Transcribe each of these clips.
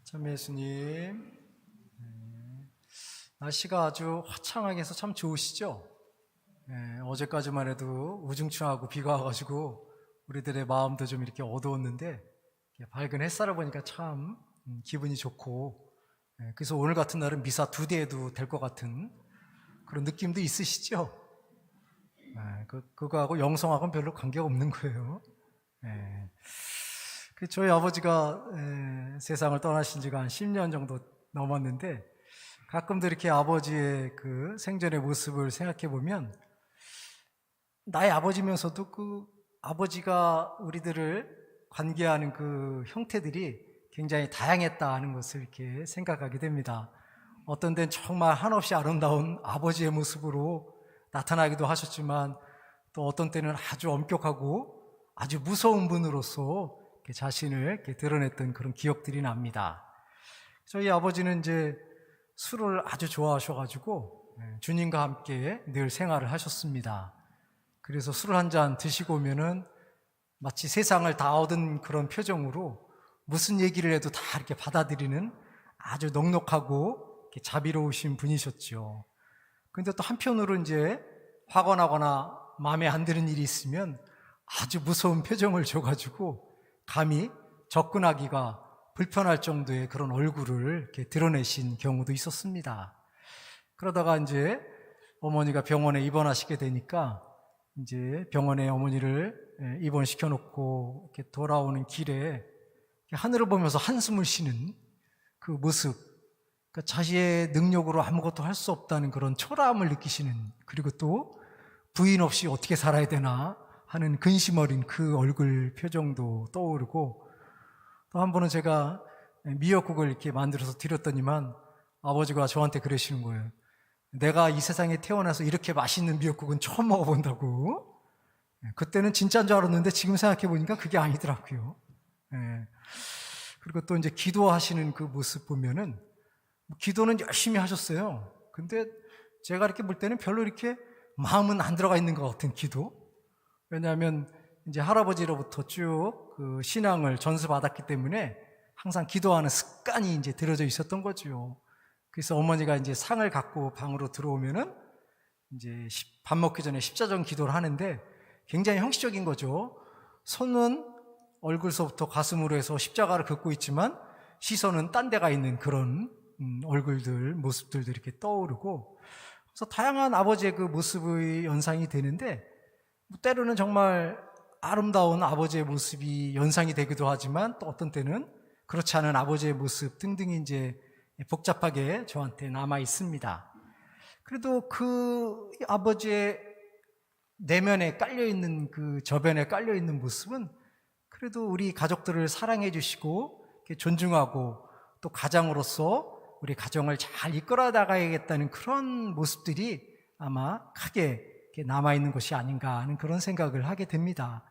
참 예수님, 날씨가 아주 화창하게 해서 참 좋으시죠? 어제까지만 해도 우중충하고 비가 와가지고 우리들의 마음도 좀 이렇게 어두웠는데 밝은 햇살을 보니까 참 기분이 좋고, 그래서 오늘 같은 날은 미사 2대에도 될 것 같은 그런 느낌도 있으시죠? 그거하고 영성하고는 별로 관계가 없는 거예요. 저희 아버지가 세상을 떠나신 지가 한 10년 정도 넘었는데, 가끔도 이렇게 아버지의 그 생전의 모습을 생각해 보면 나의 아버지면서도 그 아버지가 우리들을 관계하는 그 형태들이 굉장히 다양했다 하는 것을 이렇게 생각하게 됩니다. 어떤 데는 정말 한없이 아름다운 아버지의 모습으로 나타나기도 하셨지만, 또 어떤 때는 아주 엄격하고 아주 무서운 분으로서 자신을 이렇게 드러냈던 그런 기억들이 납니다. 저희 아버지는 이제 술을 아주 좋아하셔가지고 주님과 함께 늘 생활을 하셨습니다. 그래서 술을 한 잔 드시고 오면은 마치 세상을 다 얻은 그런 표정으로 무슨 얘기를 해도 다 이렇게 받아들이는 아주 넉넉하고 자비로우신 분이셨죠. 근데 또 한편으로 이제 화가 나거나 마음에 안 드는 일이 있으면 아주 무서운 표정을 줘가지고 감히 접근하기가 불편할 정도의 그런 얼굴을 이렇게 드러내신 경우도 있었습니다. 그러다가 이제 어머니가 병원에 입원하시게 되니까 이제 병원에 어머니를 입원시켜 놓고 이렇게 돌아오는 길에 하늘을 보면서 한숨을 쉬는 그 모습, 그러니까 자신의 능력으로 아무것도 할 수 없다는 그런 초라함을 느끼시는, 그리고 또 부인 없이 어떻게 살아야 되나 하는 근심 어린 그 얼굴 표정도 떠오르고, 또 한 번은 제가 미역국을 이렇게 만들어서 드렸더니만 아버지가 저한테 그러시는 거예요. 내가 이 세상에 태어나서 이렇게 맛있는 미역국은 처음 먹어본다고. 그때는 진짜인 줄 알았는데 지금 생각해 보니까 그게 아니더라고요. 그리고 또 이제 기도하시는 그 모습 보면은 기도는 열심히 하셨어요. 근데 제가 이렇게 볼 때는 별로 이렇게 마음은 안 들어가 있는 것 같은 기도. 왜냐하면 이제 할아버지로부터 쭉 그 신앙을 전수받았기 때문에 항상 기도하는 습관이 이제 들어져 있었던 거죠. 그래서 어머니가 이제 상을 갖고 방으로 들어오면은 이제 밥 먹기 전에 십자전 기도를 하는데 굉장히 형식적인 거죠. 손은 얼굴서부터 가슴으로 해서 십자가를 긋고 있지만 시선은 딴 데가 있는 그런 얼굴들, 모습들도 이렇게 떠오르고, 그래서 다양한 아버지의 그 모습의 연상이 되는데, 때로는 정말 아름다운 아버지의 모습이 연상이 되기도 하지만 또 어떤 때는 그렇지 않은 아버지의 모습 등등이 이제 복잡하게 저한테 남아 있습니다. 그래도 그 아버지의 내면에 깔려있는 그 저변에 깔려있는 모습은 그래도 우리 가족들을 사랑해 주시고 존중하고 또 가장으로서 우리 가정을 잘 이끌어 나가야겠다는 그런 모습들이 아마 크게 남아있는 것이 아닌가 하는 그런 생각을 하게 됩니다.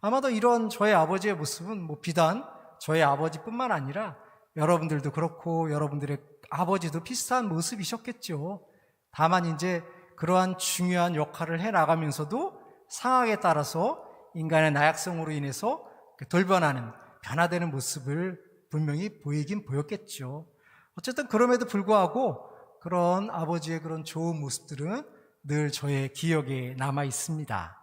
아마도 이런 저의 아버지의 모습은 비단 저의 아버지뿐만 아니라 여러분들도 그렇고 여러분들의 아버지도 비슷한 모습이셨겠죠. 다만 이제 그러한 중요한 역할을 해나가면서도 상황에 따라서 인간의 나약성으로 인해서 돌변하는, 변화되는 모습을 분명히 보이긴 보였겠죠. 어쨌든 그럼에도 불구하고 그런 아버지의 그런 좋은 모습들은 늘 저의 기억에 남아 있습니다.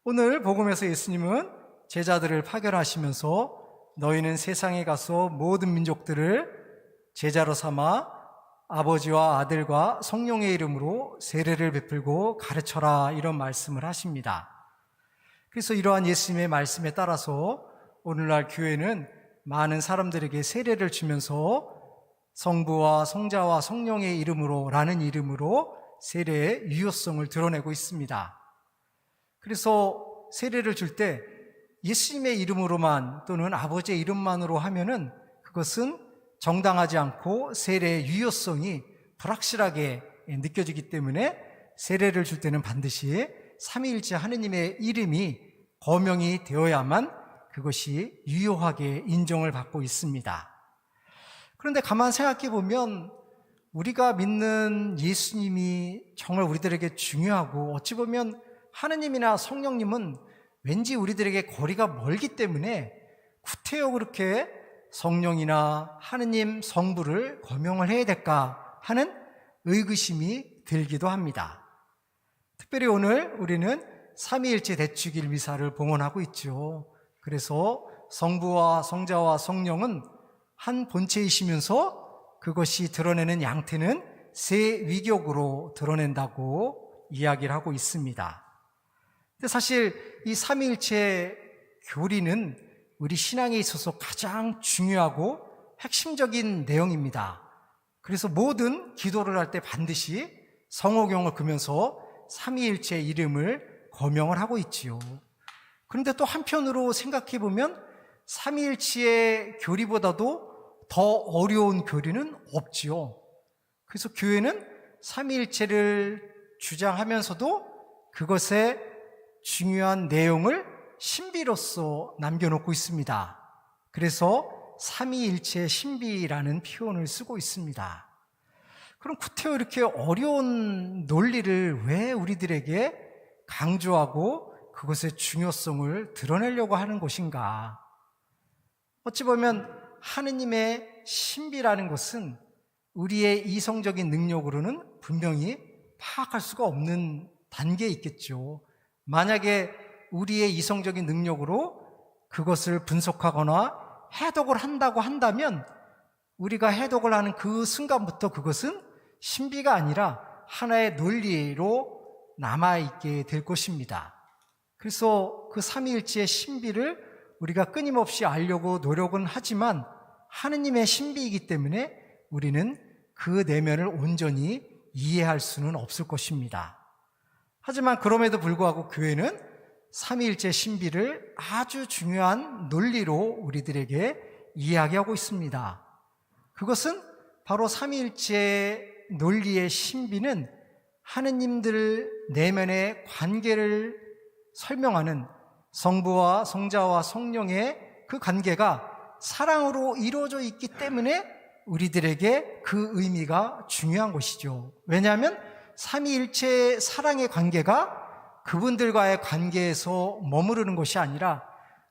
오늘 복음에서 예수님은 제자들을 파견하시면서 너희는 세상에 가서 모든 민족들을 제자로 삼아 아버지와 아들과 성령의 이름으로 세례를 베풀고 가르쳐라, 이런 말씀을 하십니다. 그래서 이러한 예수님의 말씀에 따라서 오늘날 교회는 많은 사람들에게 세례를 주면서 성부와 성자와 성령의 이름으로 라는 이름으로 세례의 유효성을 드러내고 있습니다. 그래서 세례를 줄 때 예수님의 이름으로만 또는 아버지의 이름만으로 하면은 그것은 정당하지 않고 세례의 유효성이 불확실하게 느껴지기 때문에 세례를 줄 때는 반드시 삼위일체 하느님의 이름이 거명이 되어야만 그것이 유효하게 인정을 받고 있습니다. 그런데 가만 생각해 보면 우리가 믿는 예수님이 정말 우리들에게 중요하고, 어찌 보면 하느님이나 성령님은 왠지 우리들에게 거리가 멀기 때문에 구태여 그렇게 성령이나 하느님 성부를 거명을 해야 될까 하는 의구심이 들기도 합니다. 특별히 오늘 우리는 삼위일체 대축일 미사를 봉헌하고 있죠. 그래서 성부와 성자와 성령은 한 본체이시면서 그것이 드러내는 양태는 세 위격으로 드러낸다고 이야기를 하고 있습니다. 근데 사실 이 삼위일체 교리는 우리 신앙에 있어서 가장 중요하고 핵심적인 내용입니다. 그래서 모든 기도를 할 때 반드시 성호경을 그면서 삼위일체 이름을 거명을 하고 있지요. 그런데 또 한편으로 생각해 보면 삼위일체의 교리보다도 더 어려운 교리는 없지요. 그래서 교회는 삼위일체를 주장하면서도 그것의 중요한 내용을 신비로서 남겨놓고 있습니다. 그래서 삼위일체 신비라는 표현을 쓰고 있습니다. 그럼 구태여 이렇게 어려운 논리를 왜 우리들에게 강조하고 그것의 중요성을 드러내려고 하는 것인가? 어찌 보면 하느님의 신비라는 것은 우리의 이성적인 능력으로는 분명히 파악할 수가 없는 단계에 있겠죠. 만약에 우리의 이성적인 능력으로 그것을 분석하거나 해독을 한다고 한다면 우리가 해독을 하는 그 순간부터 그것은 신비가 아니라 하나의 논리로 남아있게 될 것입니다. 그래서 그 삼위일체의 신비를 우리가 끊임없이 알려고 노력은 하지만 하느님의 신비이기 때문에 우리는 그 내면을 온전히 이해할 수는 없을 것입니다. 하지만 그럼에도 불구하고 교회는 삼위일체 신비를 아주 중요한 논리로 우리들에게 이야기하고 있습니다. 그것은 바로 삼위일체 논리의 신비는 하느님들 내면의 관계를 설명하는 성부와 성자와 성령의 그 관계가 사랑으로 이루어져 있기 때문에 우리들에게 그 의미가 중요한 것이죠. 왜냐하면 삼위일체의 사랑의 관계가 그분들과의 관계에서 머무르는 것이 아니라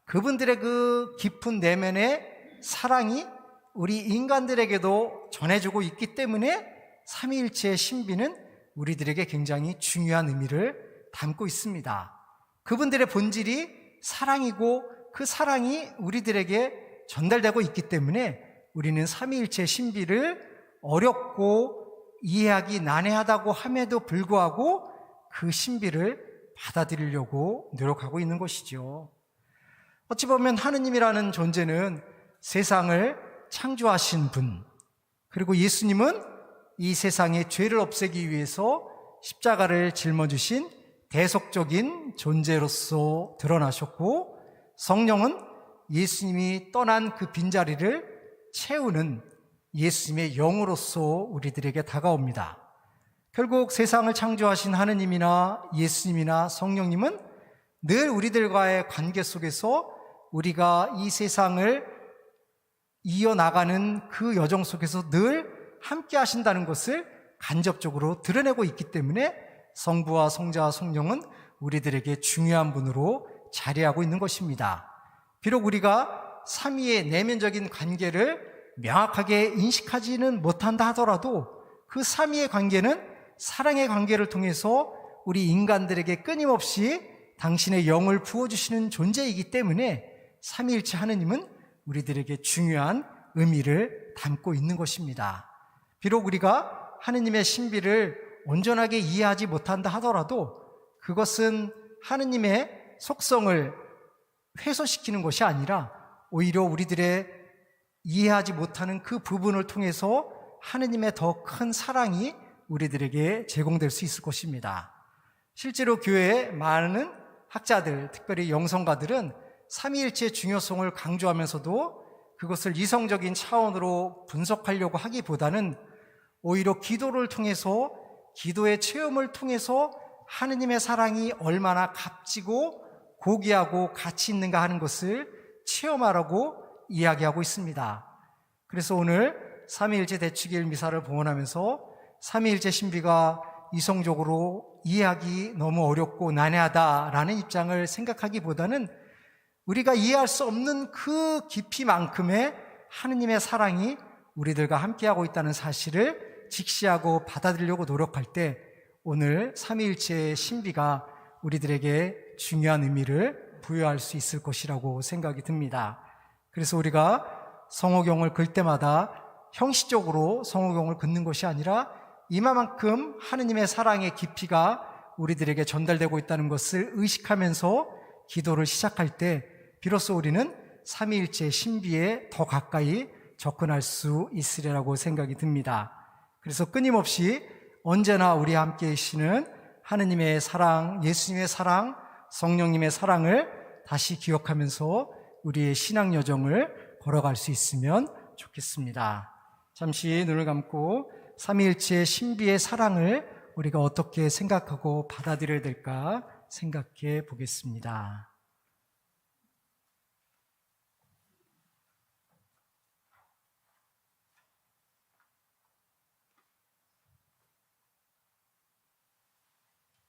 그분들의 그 깊은 내면의 사랑이 우리 인간들에게도 전해주고 있기 때문에 삼위일체의 신비는 우리들에게 굉장히 중요한 의미를 담고 있습니다. 그분들의 본질이 사랑이고 그 사랑이 우리들에게 전달되고 있기 때문에 우리는 삼위일체의 신비를 어렵고 이해하기 난해하다고 함에도 불구하고 그 신비를 받아들이려고 노력하고 있는 것이죠. 어찌 보면 하느님이라는 존재는 세상을 창조하신 분, 그리고 예수님은 이 세상의 죄를 없애기 위해서 십자가를 짊어지신 대속적인 존재로서 드러나셨고, 성령은 예수님이 떠난 그 빈자리를 채우는 예수님의 영으로서 우리들에게 다가옵니다. 결국 세상을 창조하신 하느님이나 예수님이나 성령님은 늘 우리들과의 관계 속에서 우리가 이 세상을 이어나가는 그 여정 속에서 늘 함께 하신다는 것을 간접적으로 드러내고 있기 때문에 성부와 성자와 성령은 우리들에게 중요한 분으로 자리하고 있는 것입니다. 비록 우리가 삼위의 내면적인 관계를 명확하게 인식하지는 못한다 하더라도 그 삼위의 관계는 사랑의 관계를 통해서 우리 인간들에게 끊임없이 당신의 영을 부어주시는 존재이기 때문에 삼위일체 하느님은 우리들에게 중요한 의미를 담고 있는 것입니다. 비록 우리가 하느님의 신비를 온전하게 이해하지 못한다 하더라도 그것은 하느님의 속성을 훼손시키는 것이 아니라 오히려 우리들의 이해하지 못하는 그 부분을 통해서 하느님의 더 큰 사랑이 우리들에게 제공될 수 있을 것입니다. 실제로 교회의 많은 학자들, 특별히 영성가들은 삼위일체의 중요성을 강조하면서도 그것을 이성적인 차원으로 분석하려고 하기보다는 오히려 기도를 통해서, 기도의 체험을 통해서 하느님의 사랑이 얼마나 값지고 고귀하고 가치 있는가 하는 것을 체험하라고 이야기하고 있습니다. 그래서 오늘 삼위일체 대축일 미사를 봉헌하면서 삼위일체 신비가 이성적으로 이해하기 너무 어렵고 난해하다라는 입장을 생각하기보다는 우리가 이해할 수 없는 그 깊이만큼의 하느님의 사랑이 우리들과 함께하고 있다는 사실을 직시하고 받아들이려고 노력할 때 오늘 삼위일체의 신비가 우리들에게 중요한 의미를 부여할 수 있을 것이라고 생각이 듭니다. 그래서 우리가 성호경을 글 때마다 형식적으로 성호경을 긋는 것이 아니라 이마만큼 하느님의 사랑의 깊이가 우리들에게 전달되고 있다는 것을 의식하면서 기도를 시작할 때 비로소 우리는 삼위일체의 신비에 더 가까이 접근할 수 있으리라고 생각이 듭니다. 그래서 끊임없이 언제나 우리와 함께 계시는 하느님의 사랑, 예수님의 사랑, 성령님의 사랑을 다시 기억하면서 우리의 신앙 여정을 걸어갈 수 있으면 좋겠습니다. 잠시 눈을 감고 삼위일체의 신비의 사랑을 우리가 어떻게 생각하고 받아들여야 될까 생각해 보겠습니다.